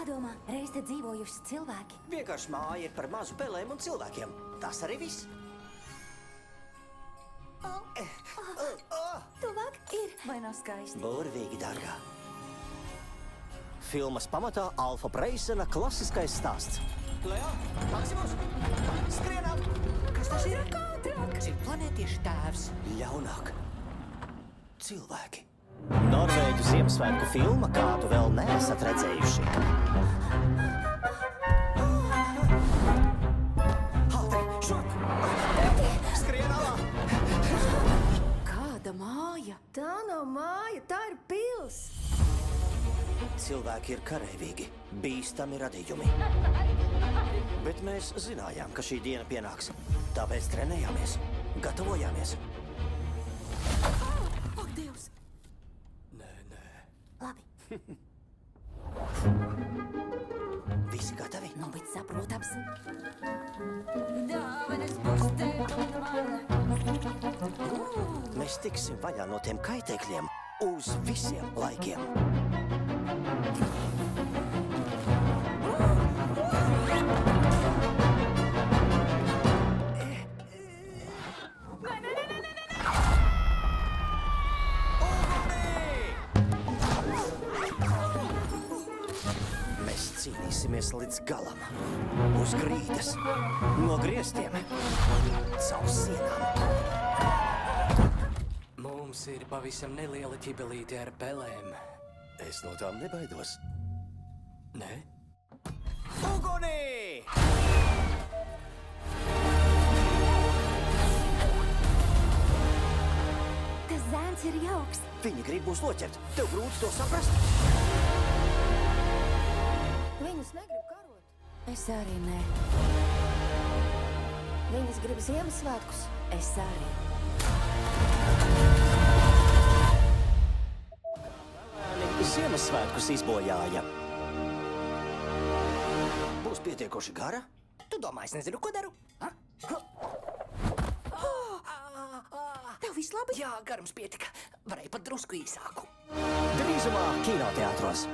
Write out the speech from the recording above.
Padomā, reiz te dzīvojuši cilvēki. Vienkārši māja ir par mazu pelēm un cilvēkiem. Tas arī viss. Tuvāk ir. Vai nav skaisti? Burvīgi, dārgā. Filmas pamatā Alfa Preisena klasiskais stāsts. Leo, Maksimus, skrienam! Kas tas ir? Ātrāk! Cik planētieši tēvs? Ļaunāk. Cilvēki. Norvēģu Ziemassvētku filma, kādu vēl neesat redzējuši. Ātri, šurp! Skrien alā! Kāda māja? Tā nav māja, tā ir pils. Cilvēki ir kareivīgi, bīstami radījumi. Bet mēs zinājām, ka šī diena pienāks. Tāpēc trenējāmies, gatavojāmies. Ak, Dievs! Nē. Labi, Visi gatavi? nu, bet saprotams. Dāvanas būs tev un man. Mēs tiksim vaļā no tiem kaitēkļiem uz visiem laikiem. Mēs cīnīsimies līdz galam. Uz grīdas, no griestiem, caur sienām. Mums ir pavisam neliela ķibelīte ar pelēm. Es no tām nebaidos. Nē? Ugunī! Tas zēns ir jauks. Viņi grib mūs noķert. Tev grūti to saprast? Viņus negrib karot. Es arī nē. Viņas grib Ziemassvētkus. Es arī. Ziemassvētkus izbojāja. Būs pietiekoši gara? Tu domā, es nezinu, ko daru? Ha? Tev viss labi? Jā, garums pietika. Varēja pat drusku īsāku. Drīzumā kinoteātros.